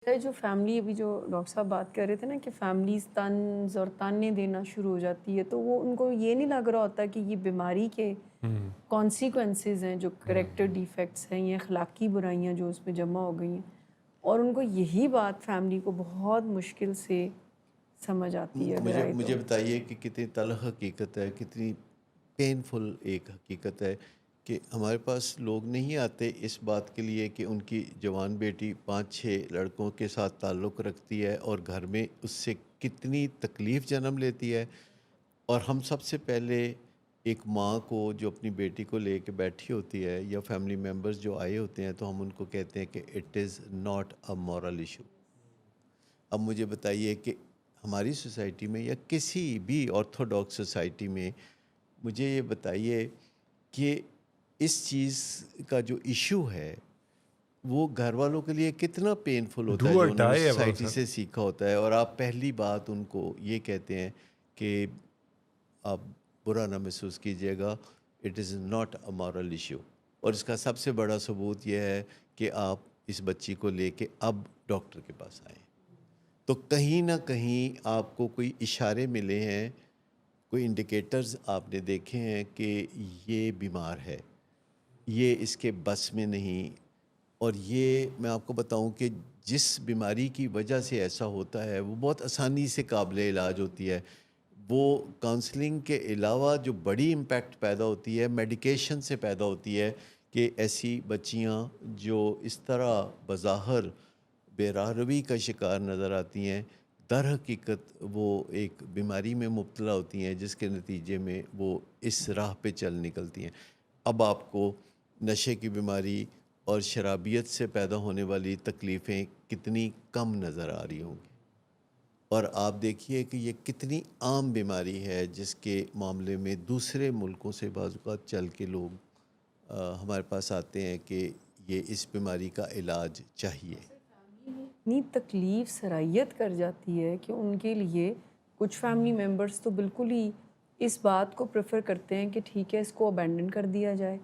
ہے جو فیملی ابھی جو ڈاکٹر صاحب بات کر رہے تھے نا کہ فیملیز طنز اور تانے دینا شروع ہو جاتی ہے، تو وہ ان کو یہ نہیں لگ رہا ہوتا کہ یہ بیماری کے ہوں، کانسیکوینسز ہیں، جو کریکٹر ہوں۔ ڈیفیکٹس ہیں یا اخلاقی برائیاں جو اس میں جمع ہو گئی ہیں، اور ان کو یہی بات فیملی کو بہت مشکل سے سمجھ آتی ہے اگر مجھے آئے تو۔ مجھے بتائیے کہ کتنی تلخ حقیقت ہے، کتنی پینفل ایک حقیقت ہے کہ ہمارے پاس لوگ نہیں آتے اس بات کے لیے کہ ان کی جوان بیٹی 5-6 لڑکوں کے ساتھ تعلق رکھتی ہے اور گھر میں اس سے کتنی تکلیف جنم لیتی ہے، اور ہم سب سے پہلے ایک ماں کو جو اپنی بیٹی کو لے کے بیٹھی ہوتی ہے یا فیملی ممبرز جو آئے ہوتے ہیں تو ہم ان کو کہتے ہیں کہ it is not a moral issue. اب مجھے بتائیے کہ ہماری سوسائٹی میں یا کسی بھی آرتھوڈاکس سوسائٹی میں مجھے یہ بتائیے کہ اس چیز کا جو ایشو ہے وہ گھر والوں کے لیے کتنا پینفل ہوتا ہے ڈو اور جو انہوں نے ڈائی ہے وہ سوسائٹی سر۔ سے سیکھا ہوتا ہے، اور آپ پہلی بات ان کو یہ کہتے ہیں کہ آپ برا نہ محسوس کیجیے گا، it is not a moral issue. اور اس کا سب سے بڑا ثبوت یہ ہے کہ آپ اس بچی کو لے کے اب ڈاکٹر کے پاس آئیں، تو کہیں نہ کہیں آپ کو کوئی اشارے ملے ہیں، کوئی انڈیکیٹرز آپ نے دیکھے ہیں کہ یہ بیمار ہے، یہ اس کے بس میں نہیں۔ اور یہ میں آپ کو بتاؤں کہ جس بیماری کی وجہ سے ایسا ہوتا ہے وہ بہت آسانی سے قابل علاج ہوتی ہے۔ وہ کاؤنسلنگ کے علاوہ جو بڑی امپیکٹ پیدا ہوتی ہے میڈیکیشن سے پیدا ہوتی ہے، کہ ایسی بچیاں جو اس طرح بظاہر بے راہ روی کا شکار نظر آتی ہیں، در حقیقت وہ ایک بیماری میں مبتلا ہوتی ہیں جس کے نتیجے میں وہ اس راہ پہ چل نکلتی ہیں۔ اب آپ کو نشے کی بیماری اور شرابیت سے پیدا ہونے والی تکلیفیں کتنی کم نظر آ رہی ہوں گی، اور آپ دیکھیے کہ یہ کتنی عام بیماری ہے جس کے معاملے میں دوسرے ملکوں سے بعض اوقات چل کے لوگ ہمارے پاس آتے ہیں کہ یہ اس بیماری کا علاج چاہیے۔ اتنی تکلیف سرایت کر جاتی ہے کہ ان کے لیے کچھ فیملی ممبرس تو بالکل ہی اس بات کو پریفر کرتے ہیں کہ ٹھیک ہے اس کو ابینڈن کر دیا جائے،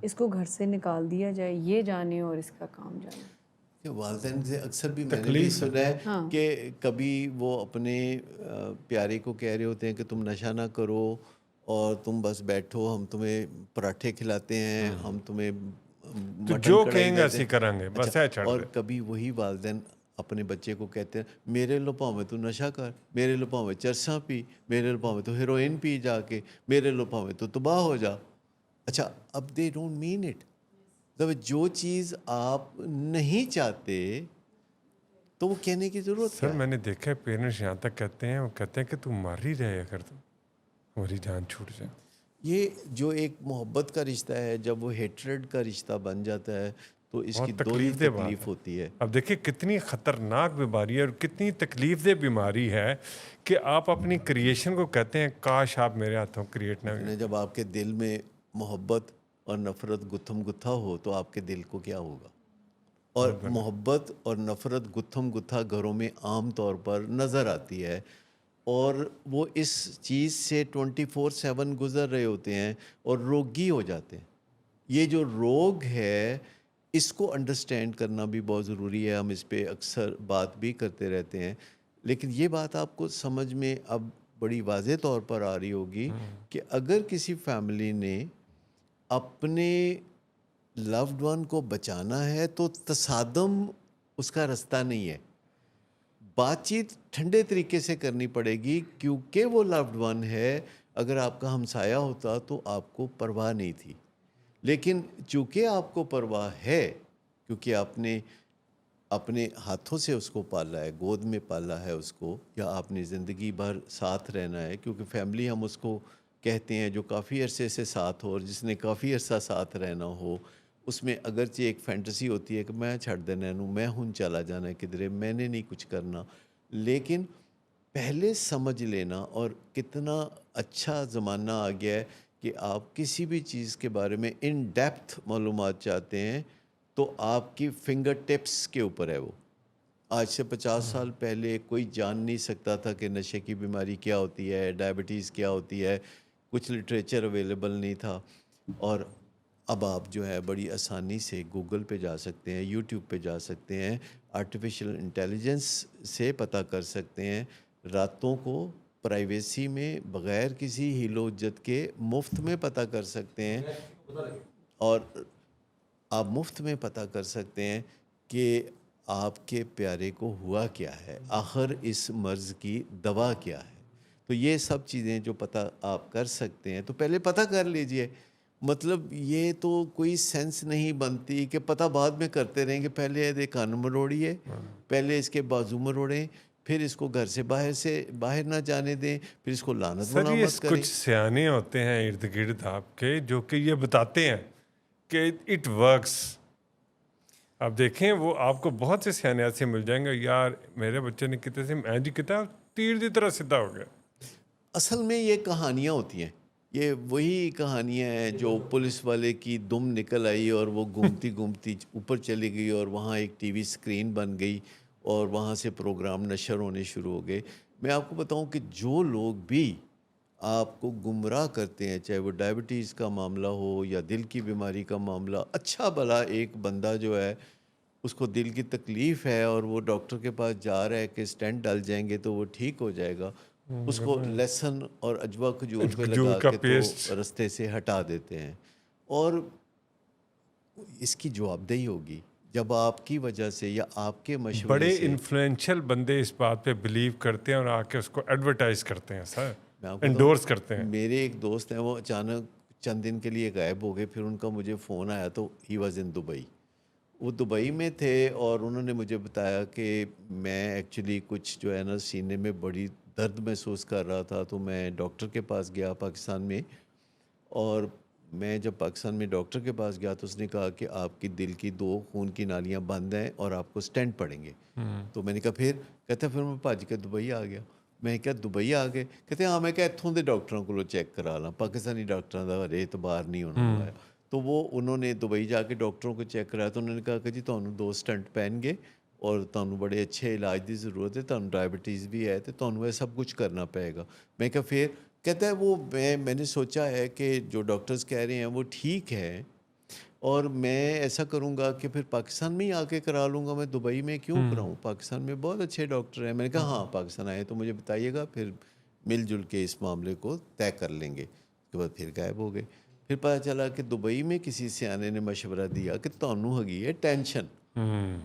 اس کو گھر سے نکال دیا جائے، یہ جانے اور اس کا کام جانے۔ کہ والدین سے اکثر بھی میں نے بھی تکلیف ہے۔ سنا ہے ہاں، کہ کبھی وہ اپنے پیارے کو کہہ رہے ہوتے ہیں کہ تم نشہ نہ کرو اور تم بس بیٹھو، ہم تمہیں پراٹھے کھلاتے ہیں، ہم تمہیں تو مٹن جو کڑھائی کہیں گے دیتے اسی ہیں۔ کریں گے، اچھا، بس ہے چھڑ اور دے۔ کبھی وہی والدین اپنے بچے کو کہتے ہیں میرے لپاؤں میں تو نشہ کر، میرے لپاؤں میں چرساں پی، میرے لپاؤں میں تو ہیروئن پی، جا کے میرے لپاؤں میں تو تباہ ہو جا۔ اچھا، اب دے ڈونٹ مین اٹ۔ جو چیز آپ نہیں چاہتے تو وہ کہنے کی ضرورت سر کیا ہے؟ میں نے دیکھا ہے پیرنٹس یہاں تک کہتے ہیں، وہ کہتے ہیں کہ تم مر ہی رہے اگر تمہاری جان چھوٹ جائے۔ یہ جو ایک محبت کا رشتہ ہے جب وہ ہیٹریڈ کا رشتہ بن جاتا ہے تو اس کی بہت دوہری تکلیف دہ بات ہے۔ تکلیف ہوتی ہے۔ اب دیکھیں کتنی خطرناک بیماری ہے اور کتنی تکلیف دہ بیماری ہے کہ آپ اپنی کریشن کو کہتے ہیں کاش آپ میرے ہاتھوں کریٹ نہ لیکن کرتے۔ جب آپ کے دل میں محبت اور نفرت گتھم گتھا ہو تو آپ کے دل کو کیا ہوگا؟ اور بہت بڑا۔ محبت اور نفرت گتھم گتھا گھروں میں عام طور پر نظر آتی ہے، اور وہ اس چیز سے 24/7 گزر رہے ہوتے ہیں اور روگی ہو جاتے ہیں۔ یہ جو روگ ہے اس کو انڈرسٹینڈ کرنا بھی بہت ضروری ہے، ہم اس پہ اکثر بات بھی کرتے رہتے ہیں، لیکن یہ بات آپ کو سمجھ میں اب بڑی واضح طور پر آ رہی ہوگی کہ اگر کسی فیملی نے اپنے لوڈ ون کو بچانا ہے تو تصادم اس کا رستہ نہیں ہے، بات چیت ٹھنڈے طریقے سے کرنی پڑے گی، کیونکہ وہ لوڈ ون ہے۔ اگر آپ کا ہمسایہ ہوتا تو آپ کو پرواہ نہیں تھی، لیکن چونکہ آپ کو پرواہ ہے، کیونکہ آپ نے اپنے ہاتھوں سے اس کو پالا ہے، گود میں پالا ہے اس کو، یا آپ نے زندگی بھر ساتھ رہنا ہے، کیونکہ فیملی ہم اس کو کہتے ہیں جو کافی عرصے سے ساتھ ہو، اور جس نے کافی عرصہ ساتھ رہنا ہو، اس میں اگرچہ ایک فینٹیسی ہوتی ہے کہ میں چھڑ دینا نوں، میں ہوں چلا جانا ہے کدھرے، میں نے نہیں کچھ کرنا، لیکن پہلے سمجھ لینا، اور کتنا اچھا زمانہ آ گیا ہے کہ آپ کسی بھی چیز کے بارے میں ان ڈیپتھ معلومات چاہتے ہیں تو آپ کی فنگر ٹپس کے اوپر ہے وہ۔ آج سے 50 سال پہلے کوئی جان نہیں سکتا تھا کہ نشے کی بیماری کیا ہوتی ہے، ڈائبٹیز کیا ہوتی ہے، کچھ لٹریچر اویلیبل نہیں تھا، اور اب آپ جو ہے بڑی آسانی سے گوگل پہ جا سکتے ہیں، یوٹیوب پہ جا سکتے ہیں، آرٹیفیشل انٹیلیجنس سے پتہ کر سکتے ہیں، راتوں کو پرائیویسی میں بغیر کسی ہیل و حجت کے مفت میں پتہ کر سکتے ہیں، اور آپ مفت میں پتہ کر سکتے ہیں کہ آپ کے پیارے کو ہوا کیا ہے، آخر اس مرض کی دوا کیا ہے۔ تو یہ سب چیزیں جو پتہ آپ کر سکتے ہیں تو پہلے پتہ کر لیجئے۔ مطلب یہ تو کوئی سینس نہیں بنتی کہ پتہ بعد میں کرتے رہیں گے، پہلے یہ کان مروڑیے، پہلے اس کے بازو مروڑیں، پھر اس کو گھر سے باہر نہ جانے دیں، پھر اس کو لعنت سر یہ ملامت کریں۔ کچھ سیانے ہوتے ہیں ارد گرد آپ کے جو کہ یہ بتاتے ہیں کہ اٹ ورکس. آپ دیکھیں وہ آپ کو بہت سے سیانے ایسے مل جائیں گے، یار میرے بچے نے کتنے سے اینج کتا تیر دی طرح سیدھا ہو گیا. اصل میں یہ کہانیاں ہوتی ہیں، یہ وہی کہانیاں ہیں جو پولیس والے کی دم نکل آئی اور وہ گھومتی گھومتی اوپر چلی گئی اور وہاں ایک ٹی وی سکرین بن گئی اور وہاں سے پروگرام نشر ہونے شروع ہو گئے. میں آپ کو بتاؤں کہ جو لوگ بھی آپ کو گمراہ کرتے ہیں، چاہے وہ ڈائبٹیز کا معاملہ ہو یا دل کی بیماری کا معاملہ، اچھا بھلا ایک بندہ جو ہے اس کو دل کی تکلیف ہے اور وہ ڈاکٹر کے پاس جا رہا ہے کہ اسٹینٹ ڈال جائیں گے تو وہ ٹھیک ہو جائے گا، اس کو لہسن اور اجوا کھجور پہ لگا کا کے پیسٹ تو رستے سے ہٹا دیتے ہیں. اور اس کی جواب دہی ہوگی جب آپ کی وجہ سے یا آپ کے مشورے بڑے سے. انفلوئنشل بندے اس بات پہ بلیو کرتے ہیں اور آ کے اس کو ایڈورٹائز کرتے ہیں سر، میں آپ کو انڈورس کرتے ہیں. میرے ایک دوست ہیں، وہ اچانک چند دن کے لیے غائب ہو گئے، پھر ان کا مجھے فون آیا تو ہی واز ان دبئی. وہ دبئی میں تھے اور انہوں نے مجھے بتایا کہ میں ایکچولی کچھ جو ہے نا سینے میں بڑی درد محسوس کر رہا تھا، تو میں ڈاکٹر کے پاس گیا پاکستان میں، اور میں جب پاکستان میں ڈاکٹر کے پاس گیا تو اس نے کہا کہ آپ کی دل کی 2 خون کی نالیاں بند ہیں اور آپ کو اسٹینٹ پڑیں گے. تو میں نے کہا پھر؟ کہتے ہیں پھر میں بھاج کے دبئی آ گیا. میں کیا دبئی آ گئے؟ کہتے ہیں ہاں. میں کہا اتھوں دے ڈاکٹروں کو چیک کرا لاں، پاکستانی ڈاکٹروں کا اعتبار نہیں ہونا ہوا. تو وہ انہوں نے دبئی جا کے ڈاکٹروں کو چیک کرایا تو انہوں نے کہا کہ جی تمہیں 2 اسٹنٹ پہن گے اور تمہیں بڑے اچھے علاج کی ضرورت ہے، تمہیں ڈائبٹیز بھی ہے تو تمہیں سب کچھ کرنا پائے گا. میں کہا پھر؟ کہتا ہے وہ میں نے سوچا ہے کہ جو ڈاکٹرز کہہ رہے ہیں وہ ٹھیک ہے، اور میں ایسا کروں گا کہ پھر پاکستان میں ہی آ کے کرا لوں گا، میں دبئی میں کیوں کراؤں، پاکستان میں بہت اچھے ڈاکٹر ہیں. میں نے کہا ہاں پاکستان آئے تو مجھے بتائیے گا، پھر مل جل کے اس معاملے کو طے کر لیں گے. اس کے بعد پھر غائب ہو گئے. پھر پتہ چلا کہ دبئی میں کسی سیانے نے مشورہ دیا کہ تانوں ہگی ہے ٹینشن،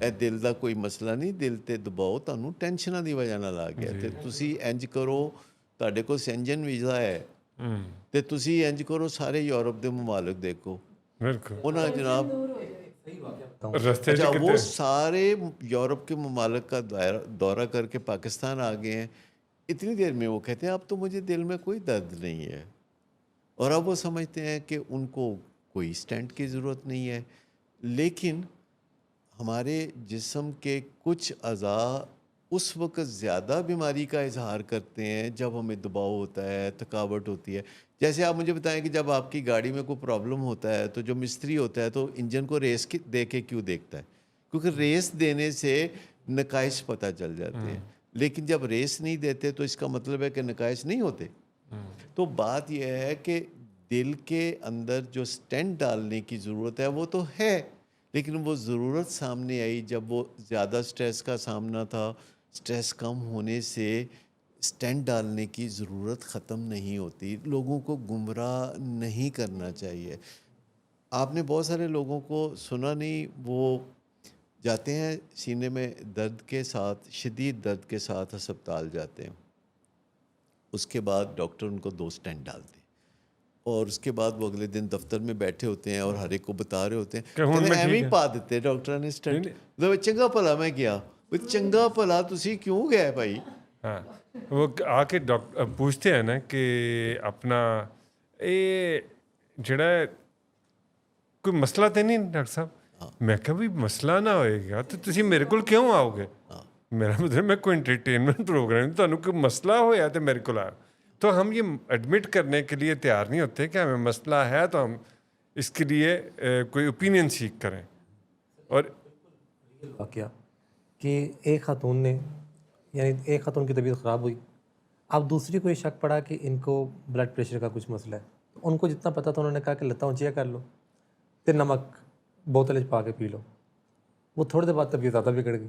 اے دل دا کوئی مسئلہ نہیں، دل تے دباؤ تانوں ٹینشناں دی وجہ نال آ گیا تے تسی انج کرو، تہاڈے کول سینجن ویزا ہے تے تسی انج کرو سارے یورپ دے ممالک دیکھو. بالکل انہاں جناب رستے اچھا سے وہ سارے یورپ کے ممالک کا دورہ کر کے پاکستان آ گئے ہیں. اتنی دیر میں وہ کہتے ہیں اب تو مجھے دل میں کوئی درد نہیں ہے، اور اب وہ سمجھتے ہیں کہ ان کو کوئی اسٹینٹ کی ضرورت نہیں ہے. لیکن ہمارے جسم کے کچھ اعضاء اس وقت زیادہ بیماری کا اظہار کرتے ہیں جب ہمیں دباؤ ہوتا ہے، تھکاوٹ ہوتی ہے. جیسے آپ مجھے بتائیں کہ جب آپ کی گاڑی میں کوئی پرابلم ہوتا ہے تو جو مستری ہوتا ہے تو انجن کو ریس دے کے کیوں دیکھتا ہے؟ کیونکہ ریس دینے سے نقائص پتہ چل جاتے ہیں. لیکن جب ریس نہیں دیتے تو اس کا مطلب ہے کہ نقائص نہیں ہوتے. تو بات یہ ہے کہ دل کے اندر جو اسٹینٹ ڈالنے کی ضرورت ہے وہ تو ہے، لیکن وہ ضرورت سامنے آئی جب وہ زیادہ سٹریس کا سامنا تھا. سٹریس کم ہونے سے اسٹینٹ ڈالنے کی ضرورت ختم نہیں ہوتی. لوگوں کو گمراہ نہیں کرنا چاہیے. آپ نے بہت سارے لوگوں کو سنا نہیں، وہ جاتے ہیں سینے میں درد کے ساتھ، شدید درد کے ساتھ ہسپتال جاتے ہیں. اس کے بعد ڈاکٹر ان کو 2 اسٹینٹ ڈالتے ہیں، اور اس کے بعد وہ اگلے دن دفتر میں بیٹھے ہوتے ہیں اور ہر ایک کو بتا رہے ہوتے ہیں کہ ایویں ہی پا دیتے ڈاکٹر نے اسٹینٹ. چنگا بھلا میں گیا، چنگا بھلا تسی کیوں گئے بھائی؟ ہاں وہ آ کے ڈاکٹر پوچھتے ہیں نا کہ اپنا یہ جڑا کوئی مسئلہ تو نہیں ڈاکٹر صاحب. میں کہا بھی مسئلہ نہ ہوئے گا تو تسی میرے کول کیوں آؤ گے؟ میرا مطلب میں کوئی انٹرٹینمنٹ پروگرام تمہیں کوئی مسئلہ ہوا تو میرے کو آؤ. تو ہم یہ ایڈمٹ کرنے کے لیے تیار نہیں ہوتے کہ ہمیں مسئلہ ہے تو ہم اس کے لیے کوئی اوپینین سیکھ کریں. اور واقعہ کہ ایک خاتون نے، یعنی ایک خاتون کی طبیعت خراب ہوئی، اب دوسری کو یہ شک پڑا کہ ان کو بلڈ پریشر کا کچھ مسئلہ ہے. ان کو جتنا پتہ تھا انہوں نے کہا کہ لتاں اونچیاں کر لو تے نمک بوتل پا کے پی لو. وہ تھوڑی دیر بعد طبیعت زیادہ بگڑ گئی.